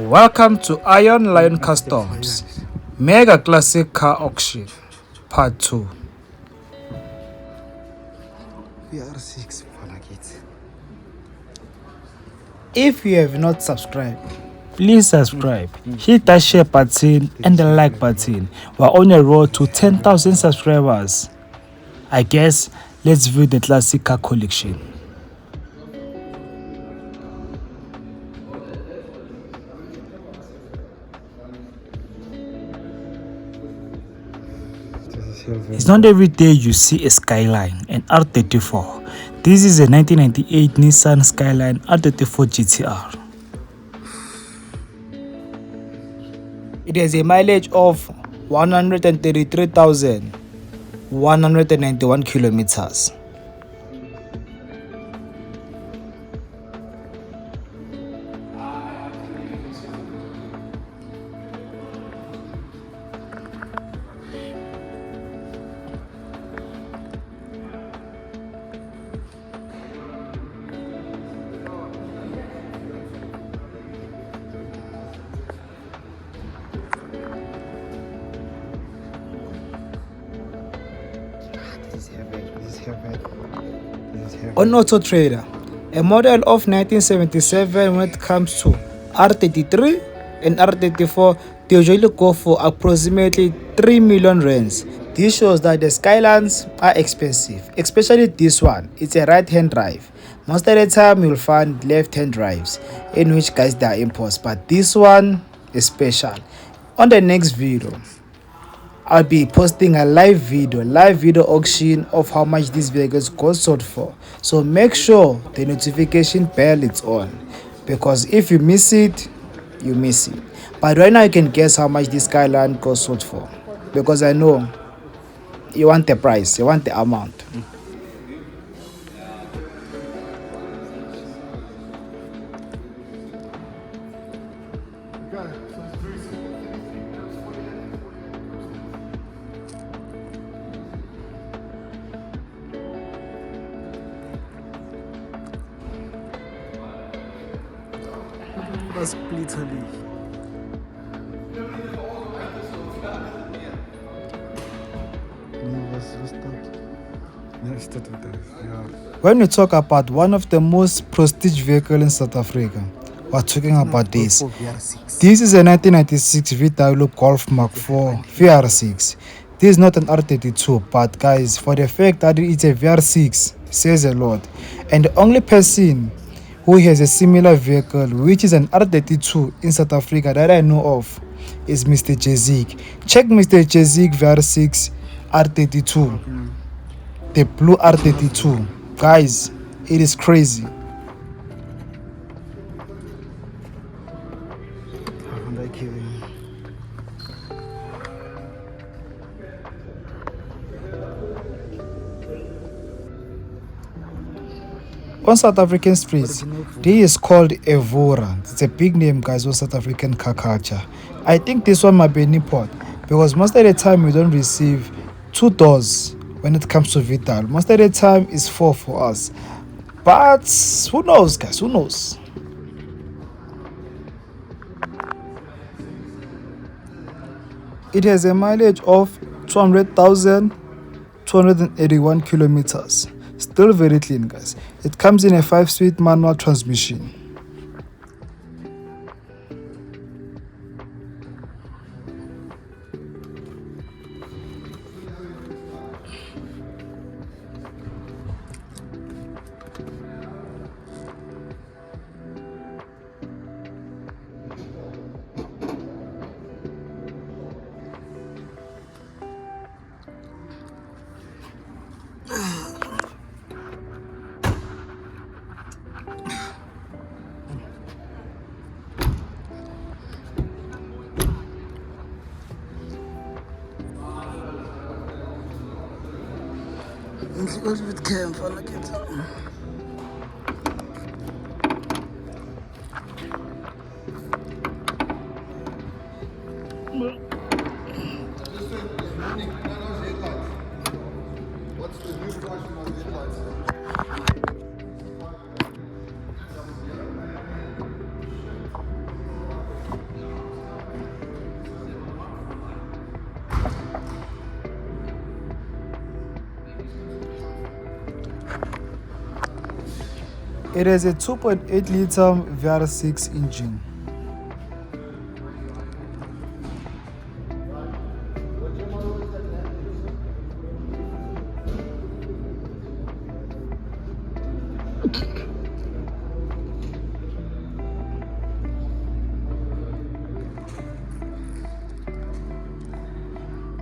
Welcome to Iron Lion Customs Mega Classic Car Auction Part 2. VR6 like it. If you have not subscribed, please subscribe, hit that share button and the like button. We're on a road to 10,000 subscribers. I guess let's view the classic car collection. It's not every day you see a Skyline, an R34. This is a 1998 Nissan Skyline R34 GTR. It has a mileage of 133,191 kilometers. On Auto Trader, a model of 1977 when it comes to R33 and R34, they usually go for approximately 3 million rands. This shows that the Skylines are expensive, especially this one. It's a right-hand drive. Most of the time you'll find left-hand drives, in which guys they are imports, but this one is special. On the next video, I'll be posting a live video auction of how much these vehicles got sold for. So make sure the notification bell is on, because if you miss it, you miss it. But right now you can guess how much this Skyline got sold for, because I know you want the price, you want the amount. Was splitterly. When we talk about one of the most prestige vehicles in South Africa, we're talking about this. This is a 1996 VW Golf Mark IV VR6. This is not an R32, but guys, for the fact that it's a VR6 says a lot. And the only person who has a similar vehicle, which is an R32 in South Africa that I know of, is Mr. Jezik. Check Mr. Jezik VR6 R32, the blue R32. Guys, it is crazy. On South African streets, this is called a Vora. It's a big name, guys, on South African car culture. I think this one might be an import, because most of the time we don't receive 2 doors when it comes to Vital. Most of the time it's 4 for us. But who knows, guys? Who knows? It has a mileage of 200,281 kilometers. Still very clean, guys. It comes in a 5-speed manual transmission. With camp, I like it. What's the new price for my headlights? It has a 2.8 liter VR6 engine.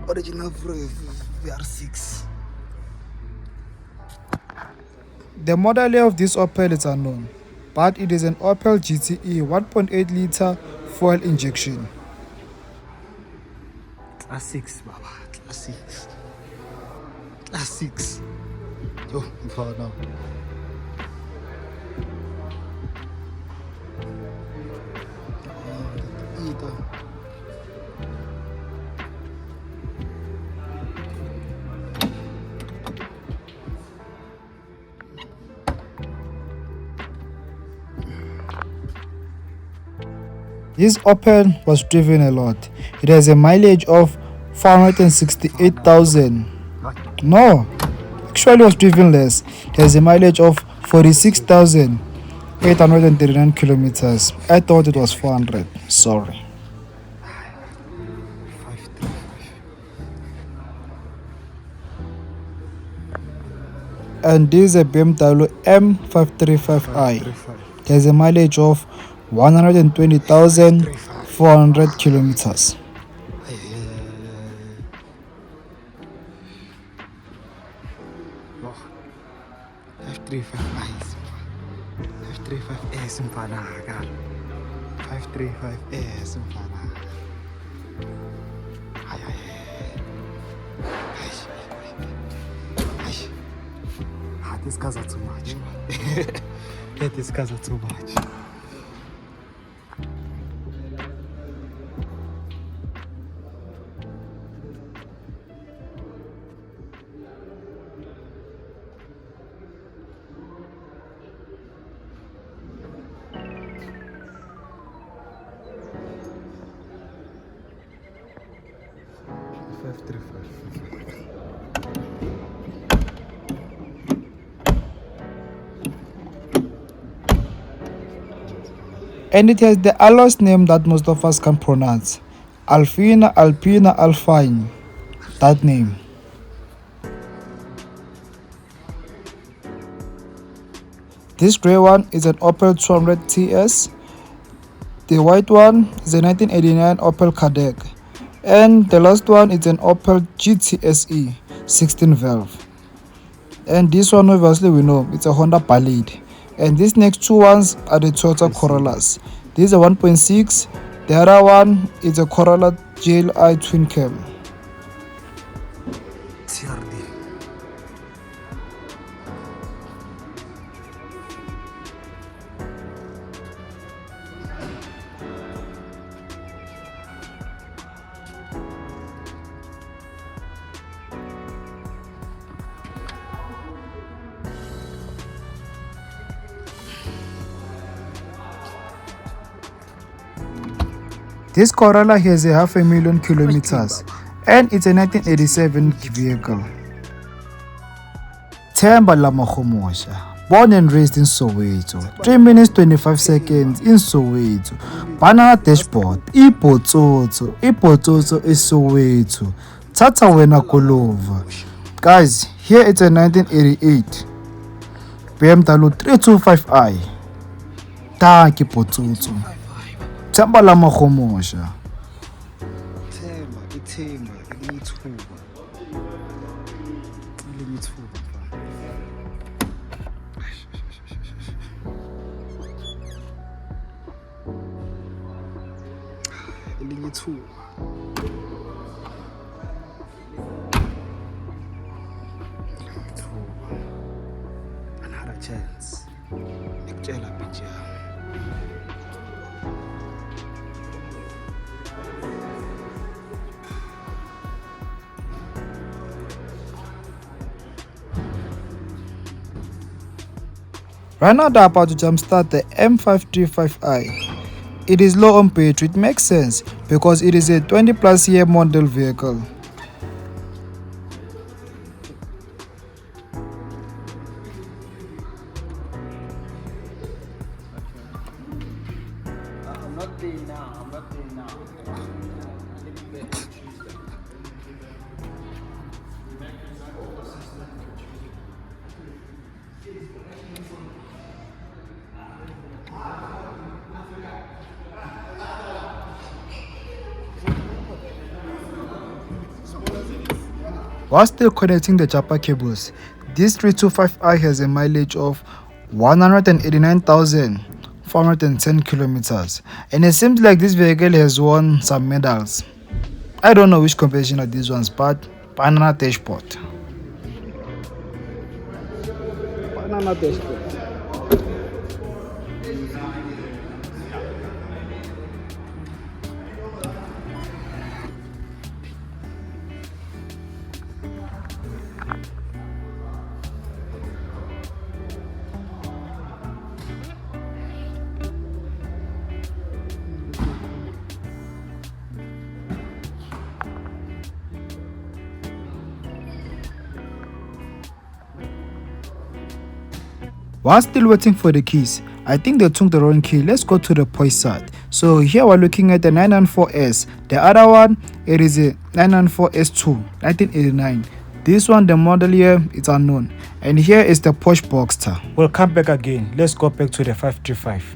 Original VR6. The model year of this Opel is unknown, but it is an Opel GTE 1.8 liter fuel injection. Classics, Baba. Classics. Classics. Yo, now. This Opel was driven a lot. It has a mileage of 468,000. No, actually was driven less. It has a mileage of 46,839 kilometers. I thought it was 400. Sorry. And this is a BMW M535i. It has a mileage of 120,400 kilometers. 535S mfana ka 535S mfana hayi this cars are too much. These cars are too much. And it has the alloy's name that most of us can pronounce. Alfina, Alpina, Alfine. That name. This grey one is an Opel 200 TS. The white one is a 1989 Opel Kadett. And the last one is an Opel GTSE 16 valve. And this one obviously we know it's a Honda Ballade. And these next two ones are the Toyota Corollas. This is a 1.6. The other one is a Corolla GLI twin cam. This Corolla has a 500,000 kilometers and it's a 1987 vehicle. Themba Lamakgomosha, born and raised in Soweto, 3 minutes 25 seconds in Soweto. Banana dashboard, Ipotsotso is Soweto. Tata wena Kolova. Guys, here it's a 1988 BMW 325i. Taki Potsotso. Themba Lamakgomosha. Themba, another chance. Ekutshela bitch. Right now they're about to jumpstart the M535i. It is low on battery. It makes sense because it is a 20 plus year model vehicle. paying now. I'm not paying now. Let me pay on Tuesday. While still connecting the Japa cables, this 325i has a mileage of 189,410 kilometers, and it seems like this vehicle has won some medals. I don't know which competition are these ones, but banana dashboard. Banana dashboard. While still waiting for the keys, I think they took the wrong key. Let's go to the Porsche side. So here we're looking at the 994S. The other one, it is a 994S2, 1989. This one, the model year, it's unknown. And here is the Porsche Boxster. We'll come back again. Let's go back to the 535.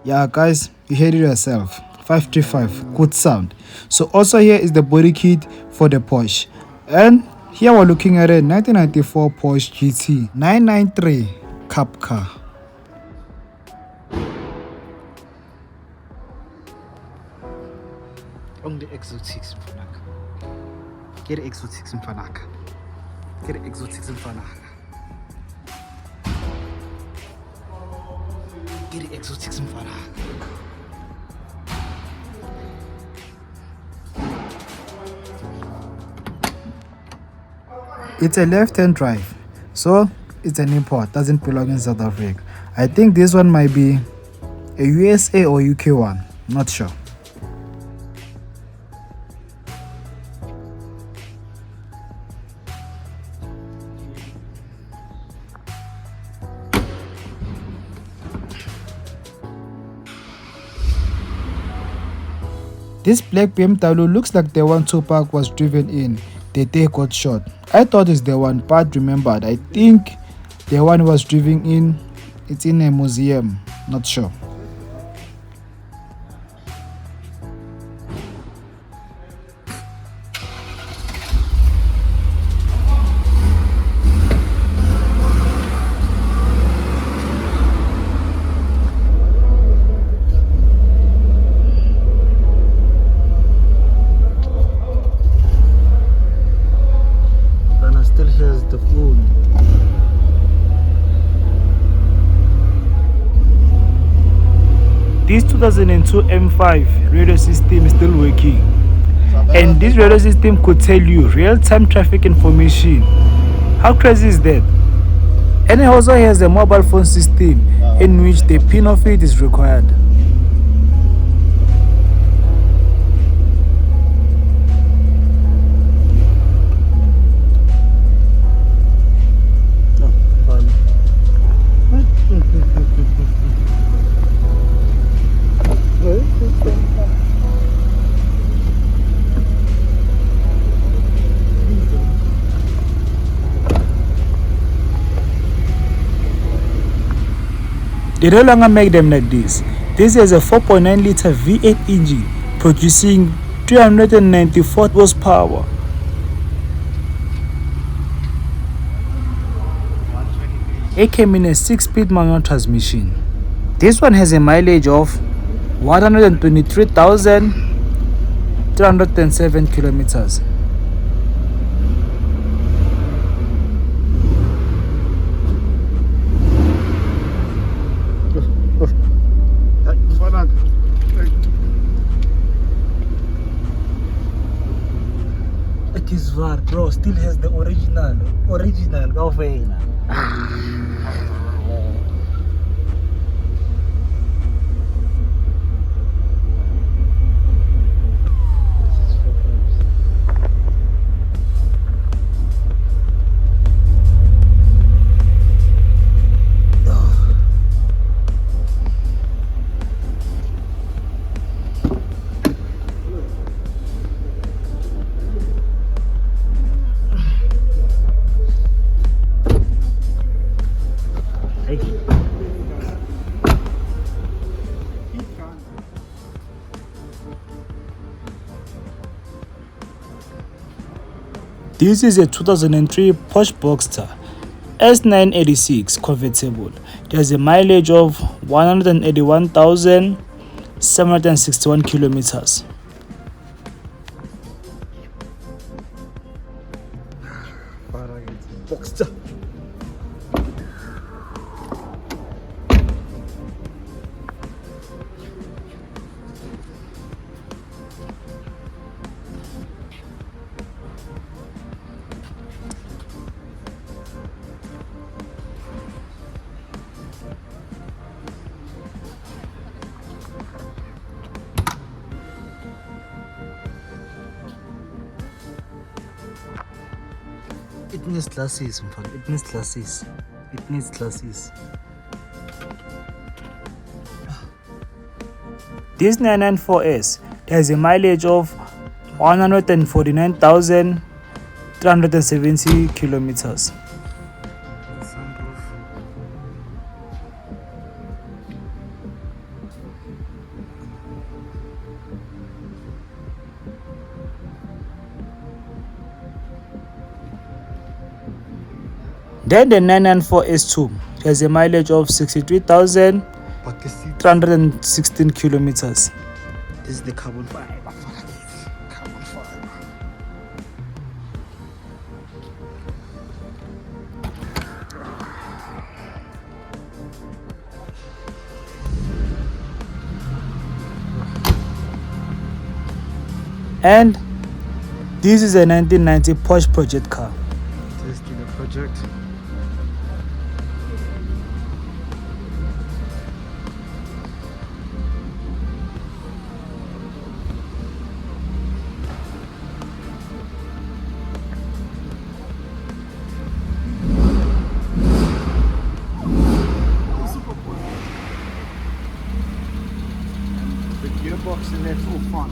Yeah guys, you heard it yourself, 535, good sound. So also here is the body kit for the Porsche, and here we're looking at a 1994 Porsche GT 993 Cup car. On the exotics mfanaka. Get exotics mfanaka. Get exotics mfanaka. Get exotics mfanaka. It's a left-hand drive, so it's an import, doesn't belong in South Africa. I think this one might be a USA or UK one, not sure. This black BMW looks like the one Tupac was driven in the day he got shot. I thought it's the one, but remembered, I think the one was driven in, it's in a museum, not sure. The phone. This 2002 M5 radio system is still working, and this radio system could tell you real-time traffic information. How crazy is that? And it also has a mobile phone system in which the pin of it is required. They no longer make them like this. This is a 4.9 liter V8 engine producing 394 horsepower. It came in a 6-speed manual transmission. This one has a mileage of 123,307 kilometers. It is var, bro. Still has the original Golf VR. This is a 2003 Porsche Boxster S986 convertible. There's a mileage of 181,761 kilometers. Boxster. It needs glasses, it needs glasses. It needs glasses. This 994S has a mileage of 149,370 kilometers. Then the 994S2 has a mileage of 63,316 kilometers. This is the carbon fiber. Carbon fiber. And this is a 1990 Porsche project car. This is the project. The gearbox in there, it's all fun.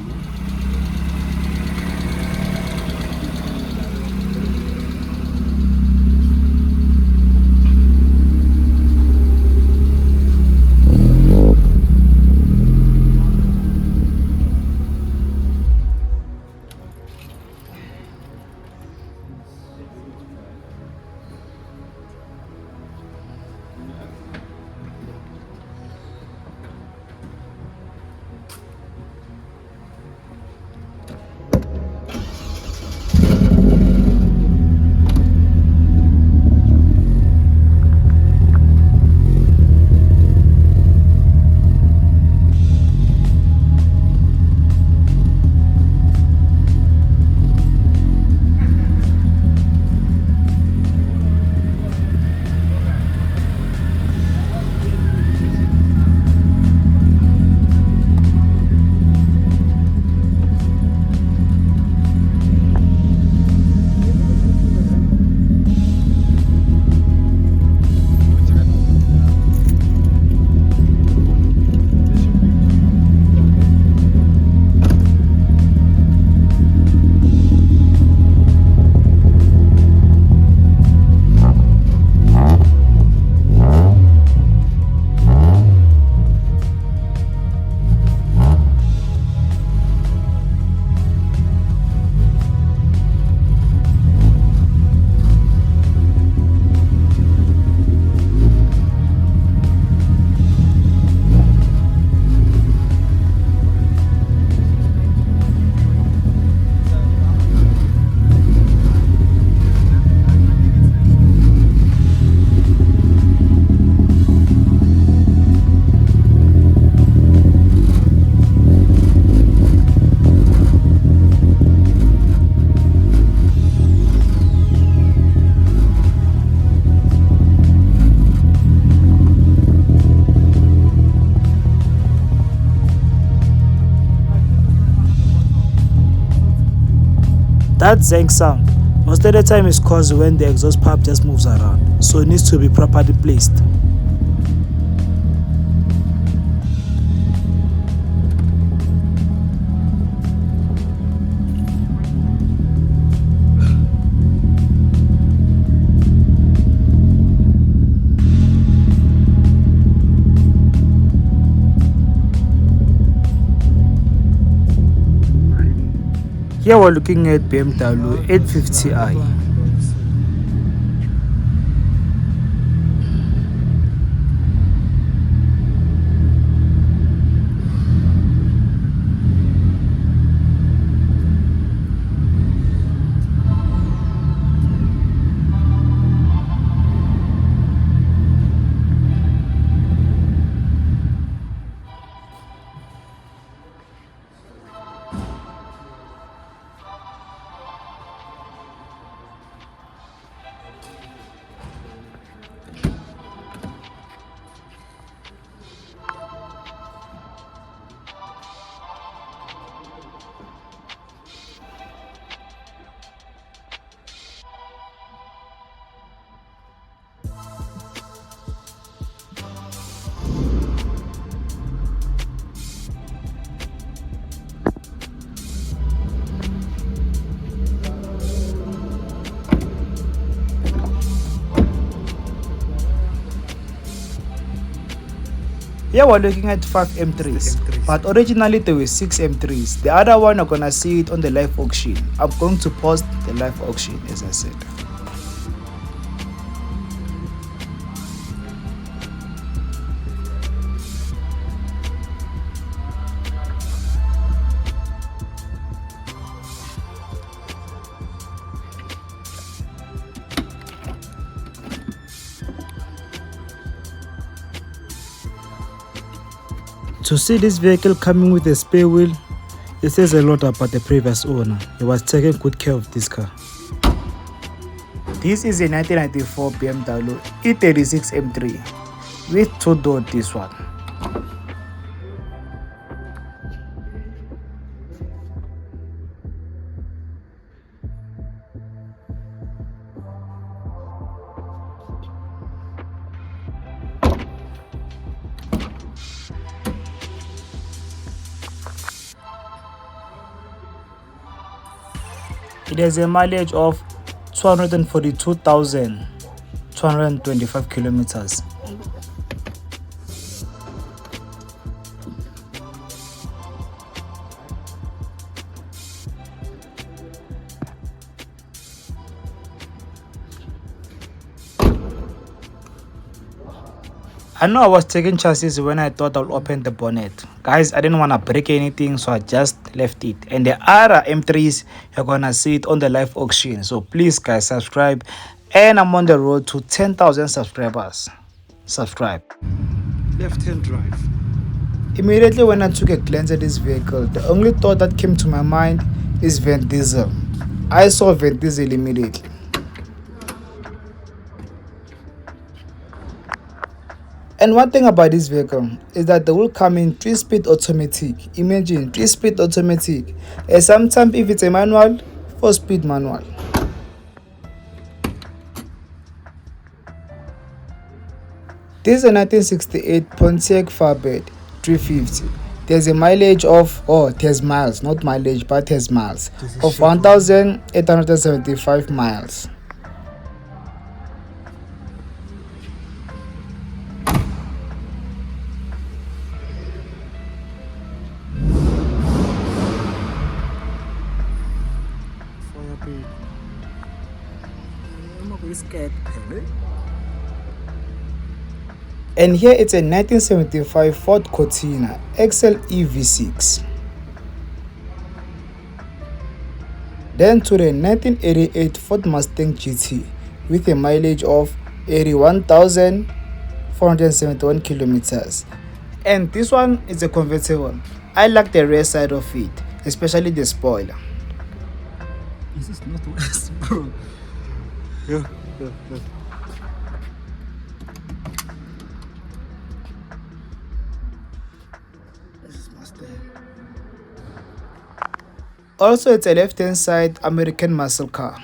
That zang sound most of the time is caused when the exhaust pipe just moves around, so it needs to be properly placed. Here we're looking at BMW M535i. Here we're looking at 5 M3s, but originally there were 6 M3s. The other one you're gonna see it on the live auction. I'm going to post the live auction as I said. To see this vehicle coming with a spare wheel, it says a lot about the previous owner. He was taking good care of this car. This is a 1994 BMW E36 M3 with 2-door this one. It has a mileage of 242,225 kilometers. I know I was taking chances when I thought I'll open the bonnet. Guys, I didn't want to break anything, so I just left it. And the other M3s, you're gonna see it on the live auction. So please guys, subscribe. And I'm on the road to 10,000 subscribers. Subscribe. Left-hand drive. Immediately when I took a glance at this vehicle, the only thought that came to my mind is Vin Diesel. I saw Vin Diesel immediately. And one thing about this vehicle is that they will come in 3-speed automatic. Imagine 3-speed automatic. And sometimes if it's a manual, 4-speed manual. This is a 1968 Pontiac Firebird 350. There's a mileage of, there's miles, not mileage, but there's miles of 1,875 miles. And here it's a 1975 Ford Cortina XL EV6. Then to the 1988 Ford Mustang GT with a mileage of 81,471 kilometers. And this one is a convertible. I like the rear side of it, especially the spoiler. This is not West, bro. Yeah. This is Mustang. Also, it's a left-hand side American muscle car.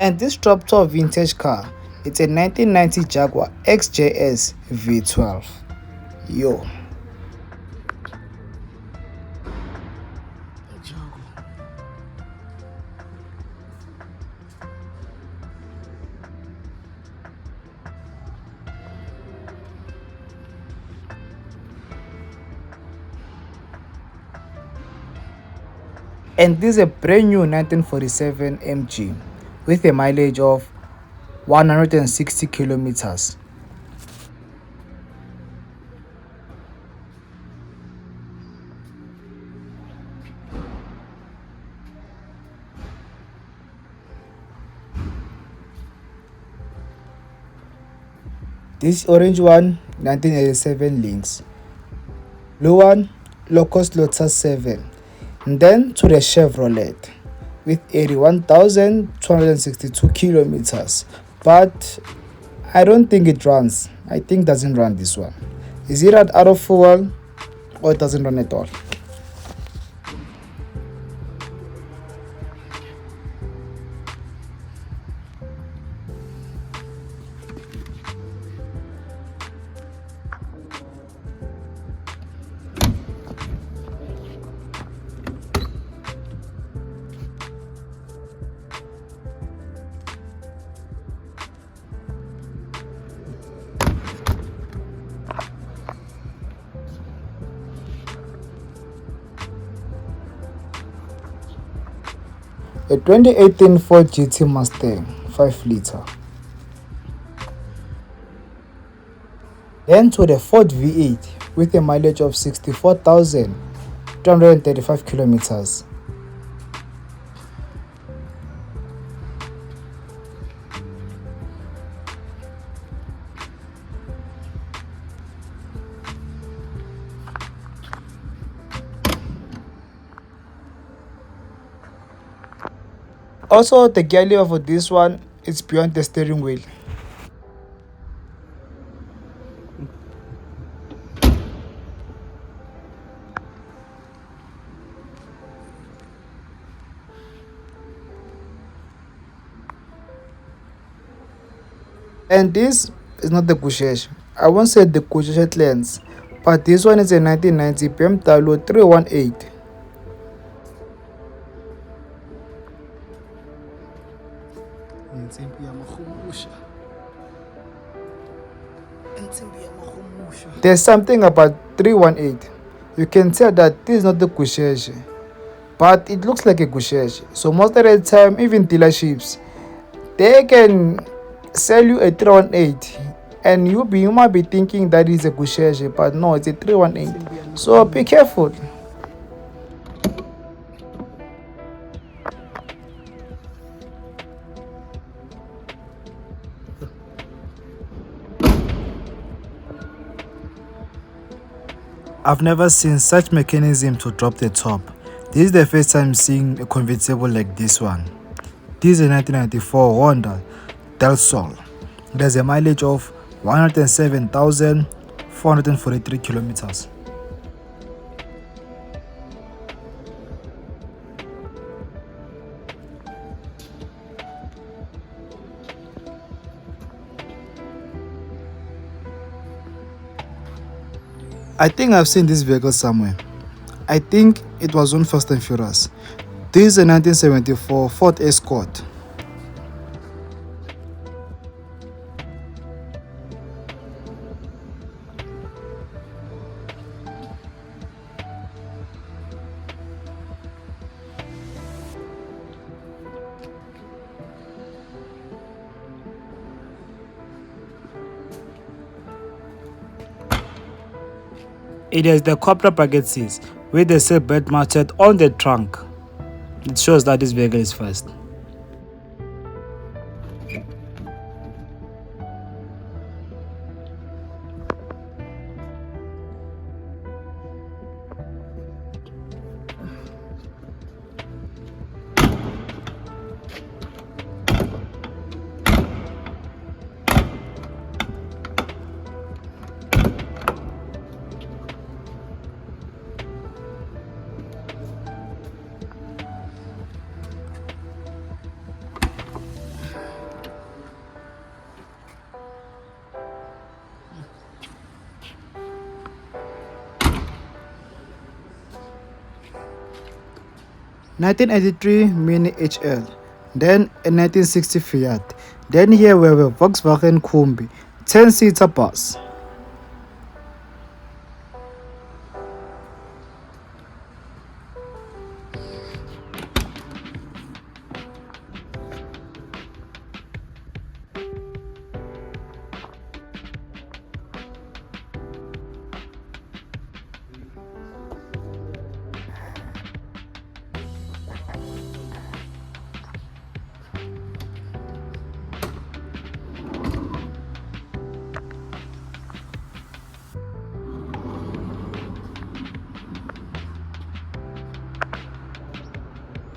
And this drop-top vintage car, it's a 1990 Jaguar XJS V12. Yo. And this is a brand new 1947 MG with a mileage of 160 kilometers. This orange one, 1987 Lynx. Blue one, Locust Lotus 7. And then to the Chevrolet with 81,262 kilometers. But I don't think it runs. I think it doesn't run this one. Is it out of fuel or it doesn't run at all? A 2018 Ford GT Mustang 5 liter. Then to the Ford V8 with a mileage of 64,235 kilometers. Also, the gear lever for this one is beyond the steering wheel. And this is not the Gusheshe. I won't say the Gusheshe lens, but this one is a 1990 BMW 318. There's something about 318. You can tell that this is not the Gusheshe, but it looks like a Gusheshe. So most of the time, even dealerships, they can sell you a 318 and you might be thinking that is a Gusheshe, but no, it's a 318. So be careful. I've never seen such mechanism to drop the top. This is the first time seeing a convertible like this one. This is a 1994 Honda Del Sol. It has a mileage of 107,443 kilometers. I think I've seen this vehicle somewhere. I think it was on Fast and Furious. This is a 1974 Ford Escort. It has the copper bracket seats with the seatbelt mounted on the trunk. It shows that this vehicle is fast. 1983 Mini HL, then a 1960 Fiat. Then here we have a Volkswagen Kombi 10-seater bus.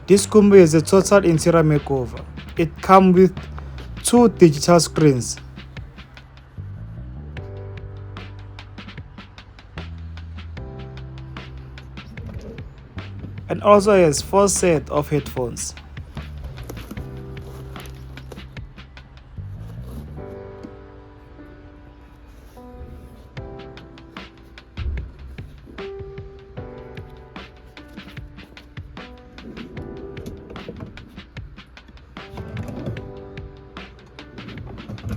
This Kombi is a total interior makeover. It comes with 2 digital screens, and also has 4 sets of headphones.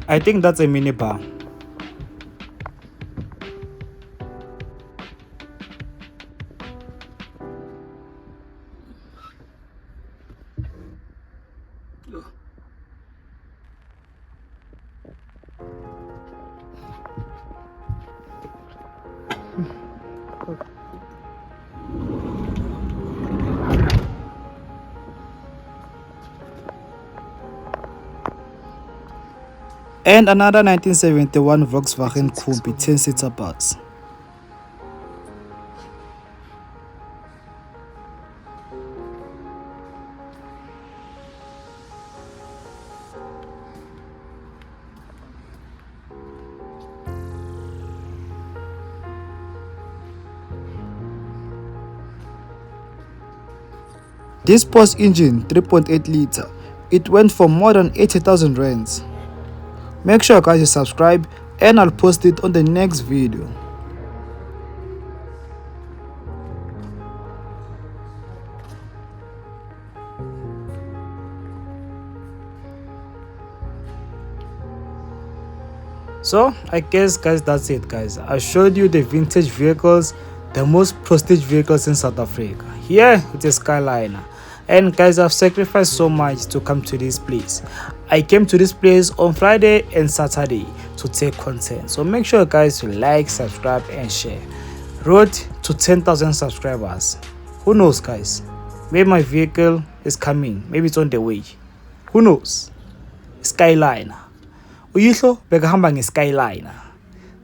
I think that's a minibar. And another 1971 Volkswagen Kombi 10-seater bus. This Porsche engine 3.8 liter, it went for more than 80,000 rands. Make sure guys you subscribe and I'll post it on the next video. So I guess guys that's it guys. I showed you the vintage vehicles, the most prestige vehicles in South Africa. Here it is Skyliner. And guys, I've sacrificed so much to come to this place. I came to this place on Friday and Saturday to take content. So make sure guys you like, subscribe and share. Road to 10,000 subscribers. Who knows guys? Maybe my vehicle is coming. Maybe it's on the way. Who knows? Skyliner. Uyihlo bekahamba nge-Skyliner.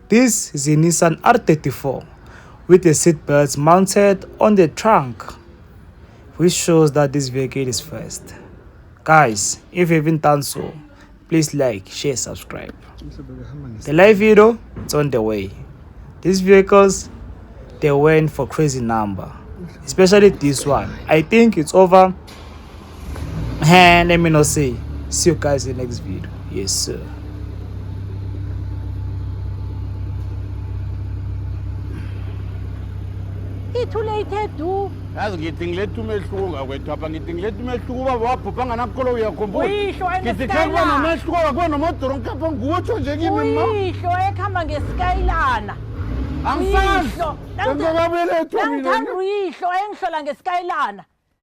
This is a Nissan R34 with the seat belts mounted on the trunk, which shows that this vehicle is first. Guys, if you haven't done so, please like, share, subscribe. The live video, it's on the way. These vehicles, they went for crazy number, especially this one. I think it's over. And let me not say. See you guys in the next video. Yes sir. Too late do. Yazi ngithi ngilethe umehluko ngakwethu apha ngithi ngilethe umehluko ubaba wabhubha nganakukolo uyakhumbula ngithi khekuba nomehluko kakuba nomodoro ngikapha ngutsho nje kimi ma uyihlo ekhamba ngeSkyline angisazi uyihlo uyihlo engihlola ngeSkyline